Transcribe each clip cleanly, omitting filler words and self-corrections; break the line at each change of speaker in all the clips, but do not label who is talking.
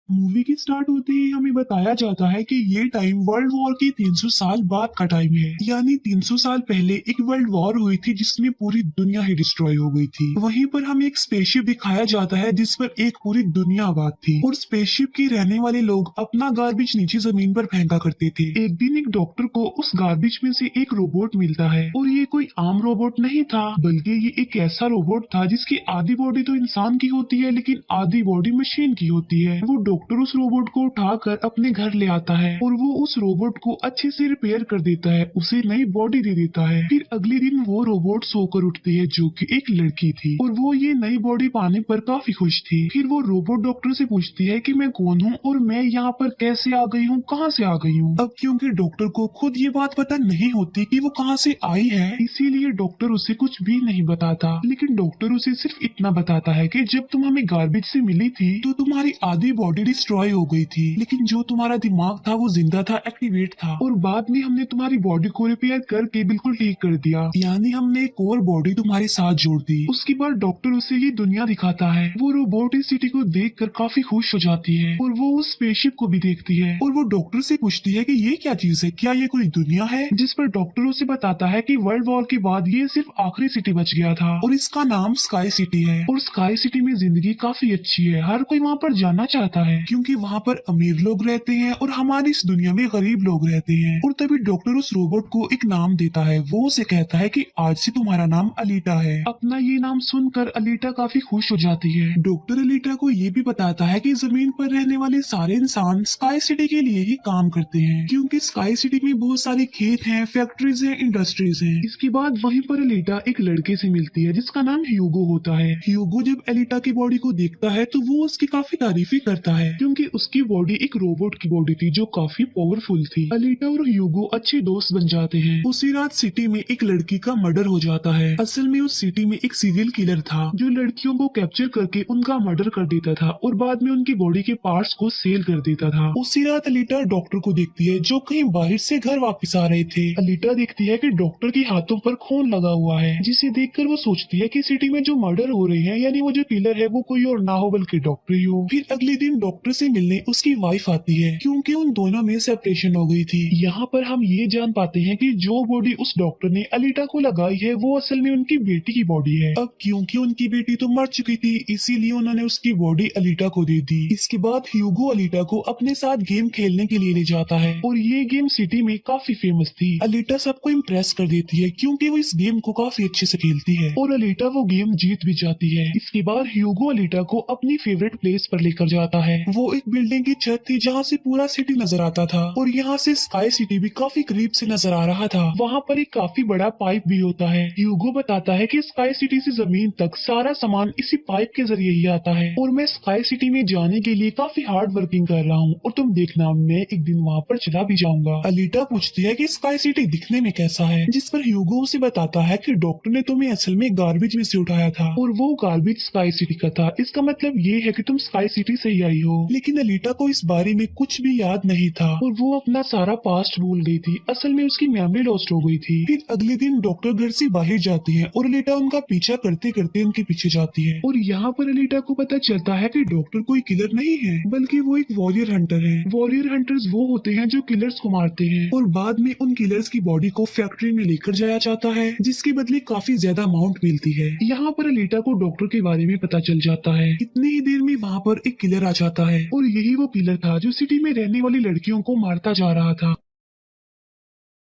Movie की start होते ही हमें बताया जाता है कि ये टाइम वर्ल्ड वॉर की 300 साल बाद का टाइम है। यानी 300 साल पहले एक वर्ल्ड वॉर हुई थी जिसमें पूरी दुनिया ही डिस्ट्रॉय हो गई थी। वहीं पर हमें एक स्पेसशिप दिखाया जाता है जिस पर एक पूरी दुनिया आबाद थी और स्पेसशिप के रहने वाले लोग अपना गार्बेज नीचे जमीन पर फेंका करते थे। एक दिन एक डॉक्टर को उस गार्बेज में से एक रोबोट मिलता है और ये कोई आम रोबोट नहीं था, बल्कि ये एक ऐसा रोबोट था जिसकी आधी बॉडी तो इंसान की होती है लेकिन आधी बॉडी मशीन की होती है। वो डॉक्टर उस रोबोट को उठाकर अपने घर ले आता है और वो उस रोबोट को अच्छे से रिपेयर कर देता है, उसे नई बॉडी दे देता है। फिर अगले दिन वो रोबोट सोकर उठती है जो कि एक लड़की थी और वो ये नई बॉडी पाने पर काफी खुश थी। फिर वो रोबोट डॉक्टर से पूछती है कि मैं कौन हूँ और मैं यहाँ पर कैसे आ गई हूँ, कहाँ से आ गई हूँ। अब क्योंकि डॉक्टर को खुद ये बात पता नहीं होती कि वो कहाँ से आई है, इसीलिए डॉक्टर उसे कुछ भी नहीं बताता। लेकिन डॉक्टर उसे सिर्फ इतना बताता है कि जब तुम हमें गार्बेज से मिली थी तो तुम्हारी आधी बॉडी डिस्ट्रॉय हो गई थी, लेकिन जो तुम्हारा दिमाग था वो जिंदा था, एक्टिवेट था, और बाद में हमने तुम्हारी बॉडी को रिपेयर करके बिल्कुल ठीक कर दिया। यानी हमने एक और बॉडी तुम्हारे साथ जोड़ दी। उसके बाद डॉक्टर उसे ये दुनिया दिखाता है। वो रोबोट इस सिटी को देखकर काफी खुश हो जाती है और वो उस स्पेसशिप को भी देखती है और वो डॉक्टर से पूछती है कि ये क्या चीज है, क्या ये कोई दुनिया है। जिस पर डॉक्टर उसे बताता है कि वर्ल्ड वॉर के बाद ये सिर्फ आखिरी सिटी बच गया था और इसका नाम स्काई सिटी है। और स्काई सिटी में जिंदगी काफी अच्छी है, हर कोई वहाँ पर जाना चाहता है क्योंकि वहाँ पर अमीर लोग रहते हैं और हमारी इस दुनिया में गरीब लोग रहते हैं। और तभी डॉक्टर उस रोबोट को एक नाम देता है। वो उसे कहता है कि आज से तुम्हारा नाम अलीटा है। अपना ये नाम सुनकर अलीटा काफी खुश हो जाती है। डॉक्टर अलीटा को ये भी बताता है कि जमीन पर रहने वाले सारे इंसान स्काई सिटी के लिए ही काम करते हैं क्योंकि स्काई सिटी में बहुत सारे खेत हैं, फैक्ट्रीज हैं, इंडस्ट्रीज हैं। इसके बाद वहीं पर अलीटा एक लड़के से मिलती है जिसका नाम ह्यूगो होता है। ह्यूगो जब अलीटा की बॉडी को देखता है तो वो उसकी काफी तारीफें करता है क्योंकि उसकी बॉडी एक रोबोट की बॉडी थी जो काफी पावरफुल थी। अलीटा और ह्यूगो अच्छे दोस्त बन जाते हैं। उसी रात सिटी में एक लड़की का मर्डर हो जाता है। असल में उस सिटी में एक सीरियल किलर था जो लड़कियों को कैप्चर करके उनका मर्डर कर देता था और बाद में उनकी बॉडी के पार्ट्स को सेल कर देता था। उसी रात अलीटा डॉक्टर को देखती है जो कहीं बाहर से घर वापस आ रहे थे। अलीटा देखती है कि डॉक्टर के हाथों पर खून लगा हुआ है, जिसे देखकर वो सोचती है कि सिटी में जो मर्डर हो रहे हैं यानी वो जो किलर है वो कोई और ना हो बल्कि डॉक्टर ही हो। फिर अगले दिन डॉक्टर से मिलने उसकी वाइफ आती है क्योंकि उन दोनों में सेपरेशन हो गई थी। यहाँ पर हम ये जान पाते हैं कि जो बॉडी उस डॉक्टर ने अलीटा को लगाई है वो असल में उनकी बेटी की बॉडी है। अब क्योंकि उनकी बेटी तो मर चुकी थी इसीलिए उन्होंने उसकी बॉडी अलीटा को दे दी। इसके बाद ह्यूगो अलीटा को अपने साथ गेम खेलने के लिए ले जाता है और ये गेम सिटी में काफी फेमस थी। अलीटा सबको इम्प्रेस कर देती है क्योंकि वो इस गेम को काफी अच्छे से खेलती है और अलीटा वो गेम जीत भी जाती है। इसके बाद ह्यूगो अलीटा को अपनी फेवरेट प्लेस पर लेकर जाता है। वो एक बिल्डिंग की छत थी जहाँ से पूरा सिटी नजर आता था और यहाँ से स्काई सिटी भी काफी करीब से नजर आ रहा था। वहाँ पर एक काफी बड़ा पाइप भी होता है। ह्यूगो बताता है कि स्काई सिटी से जमीन तक सारा सामान इसी पाइप के जरिए ही आता है और मैं स्काई सिटी में जाने के लिए काफी हार्ड वर्किंग कर रहा हूँ और तुम देखना मैं एक दिन वहाँ पर चला भी जाऊंगा। अलीटा पूछती है कि स्काई सिटी दिखने में कैसा है, जिस पर ह्यूगो उसे बताता है कि डॉक्टर ने तुम्हें असल में गार्बेज में से उठाया था और वो गार्बेज स्काई सिटी का था। इसका मतलब ये है कि तुम स्काई सिटी से ही आई हो। लेकिन अलीटा को इस बारे में कुछ भी याद नहीं था और वो अपना सारा पास्ट भूल गई थी। असल में उसकी मेमोरी लॉस्ट हो गई थी। फिर अगले दिन डॉक्टर घर से बाहर जाती है और अलीटा उनका पीछा करते करते उनके पीछे जाती है और यहाँ पर अलीटा को पता चलता है कि डॉक्टर कोई किलर नहीं है बल्कि वो एक वॉरियर हंटर है। वॉरियर हंटर्स वो होते हैं जो किलर्स को मारते हैं और बाद में उन किलर्स की बॉडी को फैक्ट्री में लेकर जाया जाता है जिसके बदले काफी ज्यादा अमाउंट मिलती है। यहाँ पर अलीटा को डॉक्टर के बारे में पता चल जाता है। इतनी ही देर में वहाँ पर एक किलर आ जाता है और यही वो किलर था जो सिटी में रहने वाली लड़कियों को मारता जा रहा था।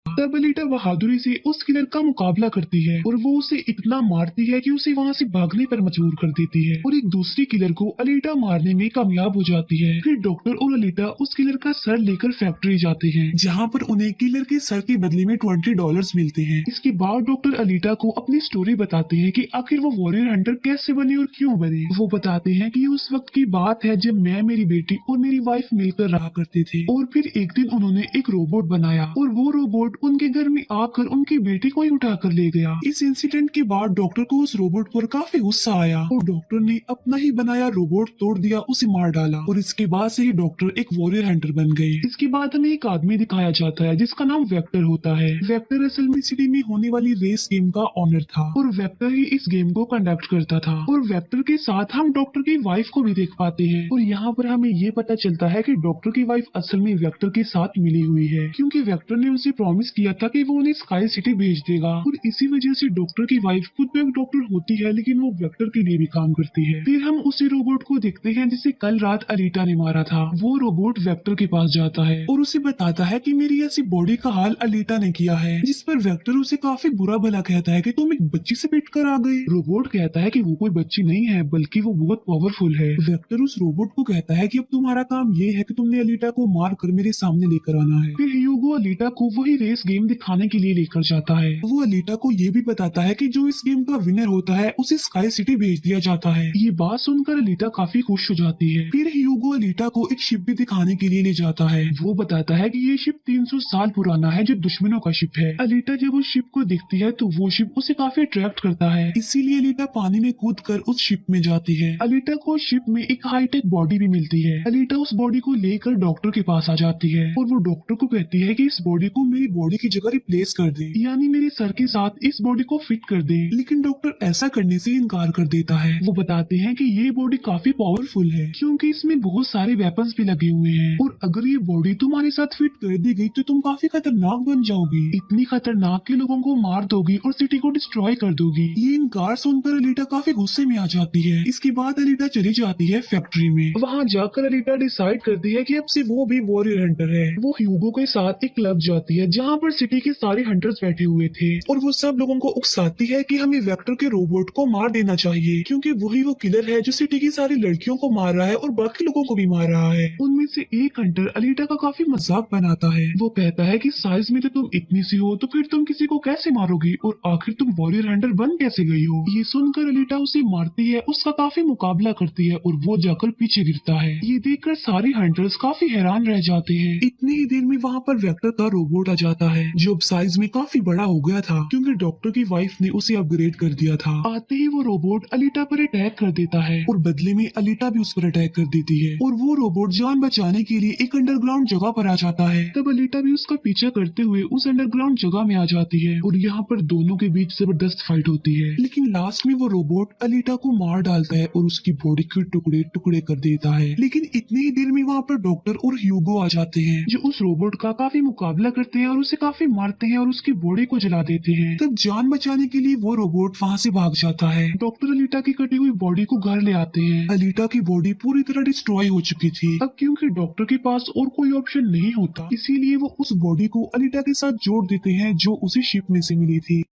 तब अलीटा बहादुरी से उस किलर का मुकाबला करती है और वो उसे इतना मारती है कि उसे वहाँ से भागने पर मजबूर कर देती है और एक दूसरी किलर को अलीटा मारने में कामयाब हो जाती है। फिर डॉक्टर और अलीटा उस किलर का सर लेकर फैक्ट्री जाते हैं जहाँ पर उन्हें किलर के सर के बदले में $20 मिलते हैं। इसके बाद डॉक्टर अलीटा को अपनी स्टोरी बताते हैं कि आखिर वो वॉरियर हंटर कैसे बने और क्यों बने। वो बताते हैं कि उस वक्त की बात है जब मैं, मेरी बेटी और मेरी वाइफ मिलकर रहा करते थे और फिर एक दिन उन्होंने एक रोबोट बनाया और वो रोबोट उन उनके घर में आकर उनकी बेटी को ही उठा कर ले गया। इस इंसिडेंट के बाद डॉक्टर को उस रोबोट पर काफी गुस्सा आया और डॉक्टर ने अपना ही बनाया रोबोट तोड़ दिया, उसे मार डाला और इसके बाद से ही डॉक्टर एक वॉरियर हंटर बन गए। इसके बाद हमें एक आदमी दिखाया जाता है जिसका नाम वेक्टर होता है। वेक्टर असल में सिटी में होने वाली रेस गेम का ऑनर था और वेक्टर ही इस गेम को कंडक्ट करता था। और वेक्टर के साथ हम डॉक्टर की वाइफ को भी देख पाते हैं और यहाँ पर हमें ये पता चलता है कि डॉक्टर की वाइफ असल में वेक्टर के साथ मिली हुई है, क्योंकि वेक्टर ने उसे प्रॉमिस किया था कि वो उन्हें स्काई सिटी भेज देगा। और इसी वजह से डॉक्टर की वाइफ खुद भी एक डॉक्टर होती है, लेकिन वो वेक्टर के लिए भी काम करती है। फिर हम उसी रोबोट को देखते हैं जिसे कल रात अलीटा ने मारा था। वो रोबोट वेक्टर के पास जाता है और उसे बताता है कि मेरी ऐसी बॉडी का हाल अलीटा ने किया है, जिस पर वेक्टर उसे काफी बुरा भला कहता है कि तुम एक बच्ची से पिट कर आ गए। रोबोट कहता है कि वो कोई बच्ची नहीं है, बल्कि वो बहुत पावरफुल है। वेक्टर उस रोबोट को कहता है कि अब तुम्हारा काम ये है कि तुमने अलीटा को मार कर मेरे सामने लेकर आना है। फिर ह्यूगो अलीटा को वही रेस गेम दिखाने के लिए लेकर जाता है। वो अलीटा को ये भी बताता है कि जो इस गेम का विनर होता है उसे स्काई सिटी भेज दिया जाता है। ये बात सुनकर अलीटा काफी खुश हो जाती है। फिर ह्यूगो अलीटा को एक शिप भी दिखाने के लिए ले जाता है। वो बताता है कि ये शिप 300 साल पुराना है, जो दुश्मनों का शिप है। अलीटा जब उस शिप को देखती है तो वो शिप उसे काफी अट्रैक्ट करता है, इसीलिए अलीटा पानी में कूद कर उस शिप में जाती है। अलीटा को शिप में एक हाईटेक बॉडी भी मिलती है। अलीटा उस बॉडी को लेकर डॉक्टर के पास आ जाती है और वो डॉक्टर को कहती है कि इस बॉडी को मेरी बॉडी की जगह रिप्लेस कर दे, यानी मेरे सर के साथ इस बॉडी को फिट कर दे। लेकिन डॉक्टर ऐसा करने से इनकार कर देता है। वो बताते हैं कि ये बॉडी काफी पावरफुल है, क्योंकि इसमें बहुत सारे वेपन्स भी लगे हुए हैं और अगर ये बॉडी तुम्हारे साथ फिट कर दी गई तो तुम काफी खतरनाक बन जाओगी। इतनी खतरनाक कि लोगों को मार दोगी और सिटी को डिस्ट्रॉय कर दोगी। ये इनकार सुनकर अलीटा काफी गुस्से में आ जाती है। इसके बाद अलीटा चली जाती है फैक्ट्री में। वहाँ जाकर अलीटा डिसाइड करती है कि अब से वो भी वॉरियर हंटर है। वो ह्यूगो के साथ एक क्लब जाती है जहाँ पर सिटी के सारे हंटर्स बैठे हुए थे और वो सब लोगों को उकसाती है कि हमें वेक्टर के रोबोट को मार देना चाहिए, क्योंकि वही वो किलर है जो सिटी की सारी लड़कियों को मार रहा है और बाकी लोगों को भी मार रहा है। उनमें से एक हंटर अलीटा का काफी मजाक बनाता है। वो कहता है कि साइज में तो तुम इतनी सी हो तो फिर तुम किसी को कैसे मारोगी और आखिर तुम वॉरियर हंटर बन कैसे गई हो। ये सुनकर अलीटा उसे मारती है, उसका काफी मुकाबला करती है और वो जाकर पीछे गिरता है। ये देखकर सारे हंटर्स काफी हैरान रह जाते हैं। इतनी ही देर में वहाँ पर वेक्टर का रोबोट आ जाता है, जो अब साइज में काफी बड़ा हो गया था, क्योंकि डॉक्टर की वाइफ ने उसे अपग्रेड कर दिया था। आते ही वो रोबोट अलीटा पर अटैक कर देता है और बदले में अलीटा भी उस पर अटैक कर देती है और वो रोबोट जान बचाने के लिए एक अंडरग्राउंड जगह पर आ जाता है। तब अलीटा भी उसका पीछा करते हुए उस अंडरग्राउंड जगह में आ जाती है और यहाँ पर दोनों के बीच जबरदस्त फाइट होती है। लेकिन लास्ट में वो रोबोट अलीटा को मार डालता है और उसकी बॉडी के टुकड़े टुकड़े कर देता है। लेकिन इतनी ही देर में वहाँ पर डॉक्टर और ह्यूगो आ जाते हैं, जो उस रोबोट का काफी मुकाबला करते हैं और उसे काफी मारते हैं और उसकी बॉडी को जला देते हैं। तब जान बचाने के लिए वो रोबोट वहाँ से भाग जाता है। डॉक्टर अलीटा की कटी हुई बॉडी को घर ले आते हैं। अलीटा की बॉडी पूरी तरह डिस्ट्रॉय हो चुकी थी। अब क्योंकि डॉक्टर के पास और कोई ऑप्शन नहीं होता, इसीलिए वो उस बॉडी को अलीटा के साथ जोड़ देते हैं जो उसे शिप में से मिली थी।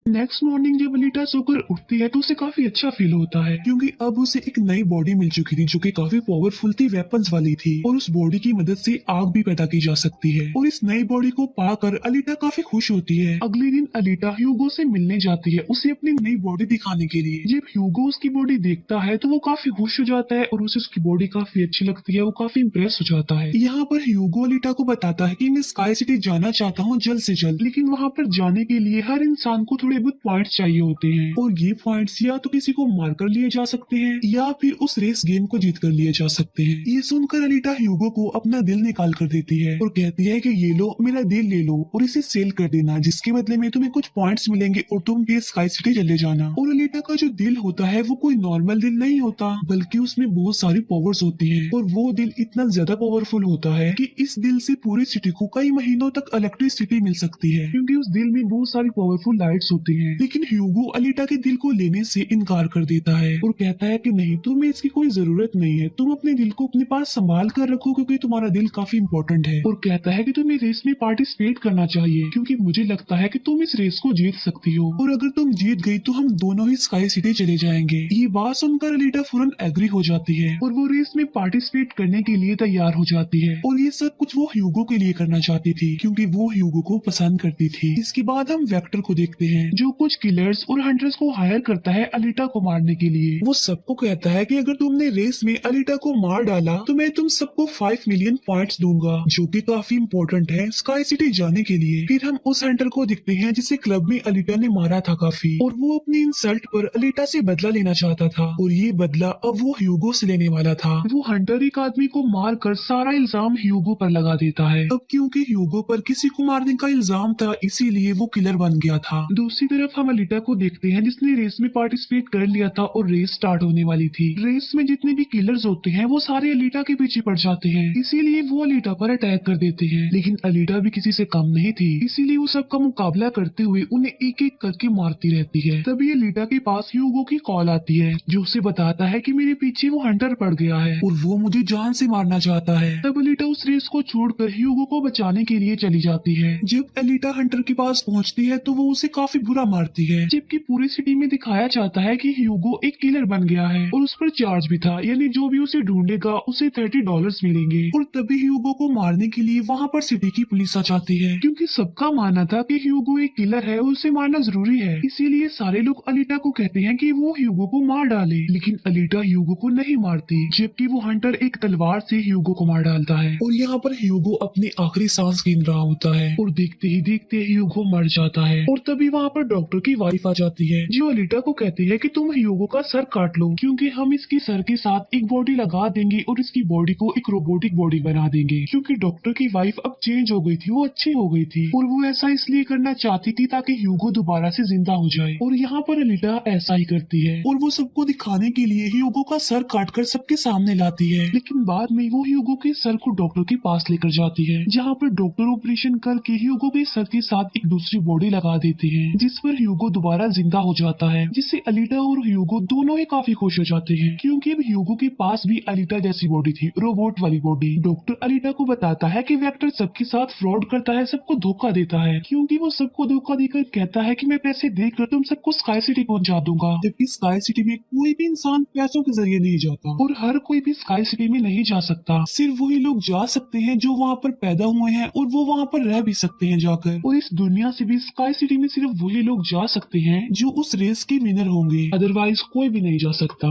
नेक्स्ट मॉर्निंग जब अलीटा सोकर उठती है तो उसे काफी अच्छा फील होता है, क्योंकि अब उसे एक नई बॉडी मिल चुकी थी जो कि काफी पावरफुल थी, वेपन्स वाली थी और उस बॉडी की मदद से आग भी पैदा की जा सकती है। और इस नई बॉडी को पाकर अलीटा काफी खुश होती है। अगले दिन अलीटा ह्यूगो से मिलने जाती है, उसे अपनी नई बॉडी दिखाने के लिए। जब ह्यूगो उसकी बॉडी देखता है तो वो काफी खुश हो जाता है और उसे उसकी बॉडी काफी अच्छी लगती है। वो काफी इम्प्रेस हो जाता है। यहाँ पर ह्यूगो अलीटा को बताता है कि मैं स्काई सिटी जाना चाहता हूँ जल्द से जल्द, लेकिन वहाँ पर जाने के लिए हर इंसान को थोड़े बहुत पॉइंट्स चाहिए होते हैं और ये पॉइंट्स या तो किसी को मारकर लिए जा सकते हैं या फिर उस रेस गेम को जीत कर लिए जा सकते हैं। ये सुनकर अलीटा ह्यूगो को अपना दिल निकाल कर देती है और कहती है कि ये लो, मेरा दिल ले लो और इसे सेल कर देना, जिसके बदले में तुम्हें कुछ पॉइंट्स मिलेंगे और तुम भी स्काई सिटी चले जाना। और अलीटा का जो दिल होता है वो कोई नॉर्मल दिल नहीं होता, बल्कि उसमें बहुत सारी पावर्स होती है और वो दिल इतना ज्यादा पावरफुल होता है कि इस दिल से पूरी सिटी को कई महीनों तक इलेक्ट्रिसिटी मिल सकती है, क्योंकि उस दिल में बहुत सारी पावरफुल लाइट्स होती है। लेकिन ह्यूगो अलीटा के दिल को लेने से इनकार कर देता है और कहता है कि नहीं, तुम्हें इसकी कोई जरूरत नहीं है, तुम अपने दिल को अपने पास संभाल कर रखो क्योंकि तुम्हारा दिल काफी इम्पोर्टेंट है। और कहता है कि तुम्हें रेस में पार्टिसिपेट करना चाहिए क्योंकि मुझे लगता है कि तुम इस रेस को जीत सकती हो और अगर तुम जीत गई तो हम दोनों ही स्काई सिटी चले जाएंगे। ये बात सुनकर अलीटा फौरन एग्री हो जाती है और वो रेस में पार्टिसिपेट करने के लिए तैयार हो जाती है और ये सब कुछ वो ह्यूगो के लिए करना चाहती थी क्योंकि वो ह्यूगो को पसंद करती थी। इसके बाद हम वेक्टर को देखते हैं जो कुछ किलर्स और हंटर्स को हायर करता है अलीटा को मारने के लिए। वो सबको कहता है कि अगर तुमने रेस में अलीटा को मार डाला तो मैं तुम सबको 5 मिलियन पॉइंट्स दूंगा, जो कि काफी इम्पोर्टेंट है स्काई सिटी जाने के लिए। फिर हम उस हंटर को दिखते हैं जिसे क्लब में अलीटा ने मारा था काफी, और वो अपनी इंसल्ट पर अलीटा से बदला लेना चाहता था, और ये बदला अब वो ह्यूगो से लेने वाला था। वो हंटर एक आदमी को मार कर सारा इल्जाम ह्यूगो पर लगा देता है। अब क्योंकि ह्यूगो पर किसी को मारने का इल्जाम था इसीलिए वो किलर बन गया था। दूसरी तरफ हम अलीटा को देखते हैं जिसने रेस में पार्टिसिपेट कर लिया था और रेस स्टार्ट होने वाली थी। रेस में जितने भी किलर्स होते हैं वो सारे अलीटा के पीछे पड़ जाते हैं, इसीलिए वो अलीटा पर अटैक कर देते हैं। लेकिन अलीटा भी किसी से कम नहीं थी, इसीलिए वो सबका मुकाबला करते हुए उन्हें एक एक करके मारती रहती है। तभी अलीटा के पास ह्यूगो की कॉल आती है जो उसे बताता है कि मेरे पीछे वो हंटर पड़ गया है और वो मुझे जान से मारना चाहता है। तब अलीटा उस रेस को छोड़कर ह्यूगो को बचाने के लिए चली जाती है। जब अलीटा हंटर के पास पहुंचती है तो वो उसे काफी बुरा मारती है, जबकि पूरी सिटी में दिखाया जाता है कि ह्यूगो एक किलर बन गया है और उस पर चार्ज भी था, यानी जो भी उसे ढूंढेगा उसे $30 मिलेंगे। और तभी ह्यूगो को मारने के लिए वहाँ पर सिटी की पुलिस आ जाती है, क्योंकि सबका मानना था कि ह्यूगो एक किलर है और उसे मारना जरूरी है। इसीलिए सारे लोग अलीटा को कहते हैं कि वो ह्यूगो को मार डाले, लेकिन अलीटा ह्यूगो को नहीं मारती, जबकि वो हंटर एक तलवार से ह्यूगो को मार डालता है। और यहाँ पर ह्यूगो अपनी आखिरी सांस गिन रहा होता है और देखते ही देखते ह्यूगो मर जाता है। और तभी वहाँ पर डॉक्टर की वाइफ आ जाती है जो अलीटा को कहती है कि तुम ह्यूगो का सर काट लो, क्योंकि हम इसकी सर के साथ एक बॉडी लगा देंगे और इसकी बॉडी को एक रोबोटिक बॉडी बना देंगे। क्योंकि डॉक्टर की वाइफ अब चेंज हो गई थी, वो अच्छी हो गई थी और वो ऐसा इसलिए करना चाहती थी ताकि ह्यूगो दोबारा से जिंदा हो जाए। और यहाँ पर अलीटा ऐसा ही करती है और वो सबको दिखाने के लिए ह्यूगो का सर काटकर सबके सामने लाती है। लेकिन बाद में वो ह्यूगो के सर को डॉक्टर के पास लेकर जाती है, जहाँ पर डॉक्टर ऑपरेशन करके ह्यूगो के सर के साथ एक दूसरी बॉडी लगा देते हैं, जिस पर ह्यूगो दोबारा जिंदा हो जाता है, जिससे अलीटा और ह्यूगो दोनों ही काफी खुश हो जाते हैं, क्योंकि अब ह्यूगो के पास भी अलीटा जैसी बॉडी थी, रोबोट वाली बॉडी। डॉक्टर अलीटा को बताता है कि वेक्टर सबके साथ फ्रॉड करता है, सबको धोखा देता है, क्योंकि वो सबको धोखा देकर कहता है कि मैं पैसे देकर तुम सबको स्काई सिटी पहुंचा दूंगा, जबकि स्काई सिटी में कोई भी इंसान पैसों के जरिए नहीं जाता और हर कोई भी स्काई सिटी में नहीं जा सकता। सिर्फ वही लोग जा सकते हैं जो वहाँ पर पैदा हुए हैं और वो वहाँ पर रह भी सकते हैं जाकर। और इस दुनिया से भी स्काई सिटी में सिर्फ वही लोग जा सकते हैं जो उस रेस के विनर होंगे, अदरवाइज कोई भी नहीं जा सकता।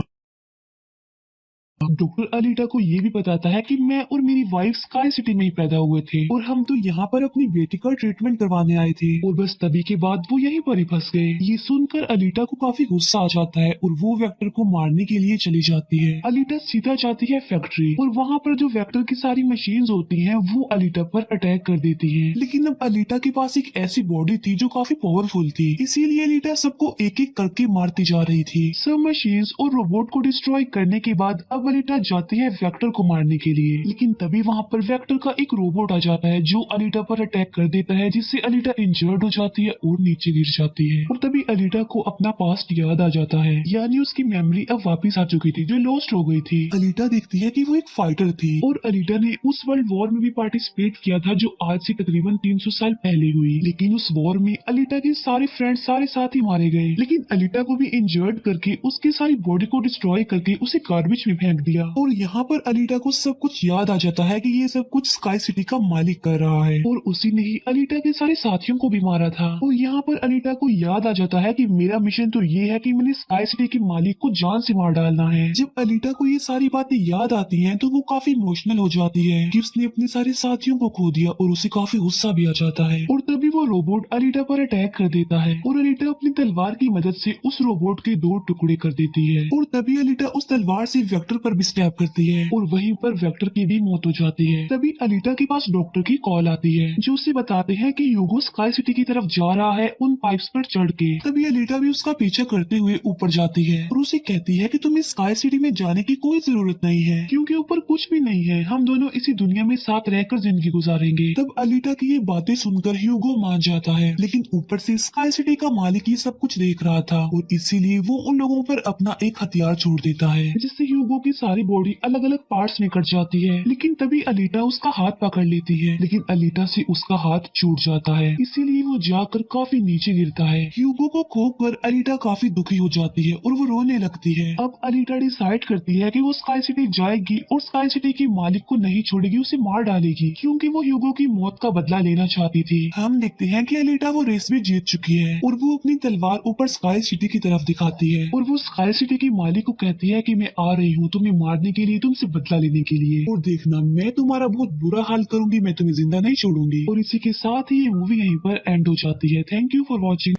डॉक्टर अलीटा को ये भी बताता है कि मैं और मेरी वाइफ स्काई सिटी में ही पैदा हुए थे और हम तो यहाँ पर अपनी बेटी का ट्रीटमेंट करवाने आए थे, और बस तभी के बाद वो यहीं पर ही फंस गए। ये सुनकर अलीटा को काफी गुस्सा आ जाता है और वो वेक्टर को मारने के लिए चली जाती है। अलीटा सीधा जाती है फैक्ट्री और वहाँ पर जो वेक्टर की सारी मशीन होती है वो अलीटा पर अटैक कर देती है। लेकिन अब अलीटा के पास एक ऐसी बॉडी थी जो काफी पावरफुल थी, इसीलिए अलीटा सबको एक एक करके मारती जा रही थी। सब मशीन और रोबोट को डिस्ट्रॉय करने के बाद अब अलीटा जाती है वेक्टर को मारने के लिए, लेकिन तभी वहाँ पर वेक्टर का एक रोबोट आ जाता है जो अलीटा पर अटैक कर देता है, जिससे अलीटा इंजर्ड हो जाती है और नीचे गिर जाती है। और तभी अलीटा को अपना पास्ट याद आ जाता है, यानी उसकी मेमोरी अब वापस आ चुकी थी जो लॉस्ट हो गई थी। अलीटा देखती है कि वो एक फाइटर थी और अलीटा ने उस वर्ल्ड वॉर में भी पार्टिसिपेट किया था जो आज से तकरीबन 300 साल पहले हुई। लेकिन उस वॉर में अलीटा के सारे फ्रेंड्स सारे साथी मारे गए, लेकिन अलीटा को भी इंजर्ड करके उसकी सारी बॉडी को डिस्ट्रॉय करके उसे गार्बेज में फेंक दिया। और यहाँ पर अलीटा को सब कुछ याद आ जाता है कि ये सब कुछ स्काई सिटी का मालिक कर रहा है, और उसी ने ही अलीटा के सारे साथियों को भी मारा था। और यहाँ पर अलीटा को याद आ जाता है कि मेरा मिशन तो ये है कि मैंने स्काई सिटी के मालिक को जान से मार डालना है। जब अलीटा को ये सारी बातें याद आती हैं तो वो काफी इमोशनल हो जाती है कि उसने अपने सारे साथियों को खो दिया, और उसे काफी गुस्सा भी आ जाता है। और तभी वो रोबोट अलीटा पर अटैक कर देता है और अलीटा अपनी तलवार की मदद से उस रोबोट के 2 टुकड़े कर देती है, और तभी अलीटा उस तलवार से वेक्टर पर भी स्टैब करती है और वहीं पर वेक्टर की भी मौत हो जाती है। तभी अलीटा के पास डॉक्टर की कॉल आती है जो उसे बताते हैं कि ह्यूगो स्काई सिटी की तरफ जा रहा है उन पाइप्स पर चढ़ के। तभी अलीटा भी उसका पीछा करते हुए ऊपर जाती है और उसे कहती है कि तुम्हें स्काई सिटी में जाने की कोई जरूरत नहीं है, क्योंकि ऊपर कुछ भी नहीं है, हम दोनों इसी दुनिया में साथ रहकर जिंदगी गुजारेंगे। तब अलीटा की ये बातें सुनकर ह्यूगो मान जाता है, लेकिन ऊपर से स्काई सिटी का मालिक ये सब कुछ देख रहा था और इसीलिए वो उन लोगों पर अपना एक हथियार छोड़ देता है, जिससे ह्यूगो की सारी बॉडी अलग अलग पार्ट्स में कट जाती है, लेकिन तभी अलीटा उसका हाथ पकड़ लेती है, लेकिन अलीटा से उसका हाथ छूट जाता है, इसीलिए वो जाकर काफी नीचे गिरता है। ह्यूगो को खोकर अलीटा काफी दुखी हो जाती है और वो रोने लगती है। अब अलीटा डिसाइड करती है कि वो स्काई सिटी जाएगी और स्काई सिटी के मालिक को नहीं छोड़ेगी, उसे मार डालेगी, क्योंकि वो ह्यूगो की मौत का बदला लेना चाहती थी। हम देखते हैं कि अलीटा वो रेस भी जीत चुकी है और वो अपनी तलवार ऊपर स्काई सिटी की तरफ दिखाती है और वो स्काई सिटी के मालिक को कहती है कि मैं आ रही हूँ तुम्हें मारने के लिए, तुमसे बदला लेने के लिए, और देखना मैं तुम्हारा बहुत बुरा हाल करूंगी, मैं तुम्हें जिंदा नहीं छोड़ूंगी। और इसी के साथ ही ये मूवी यहीं पर एंड हो जाती है। Thank you for watching.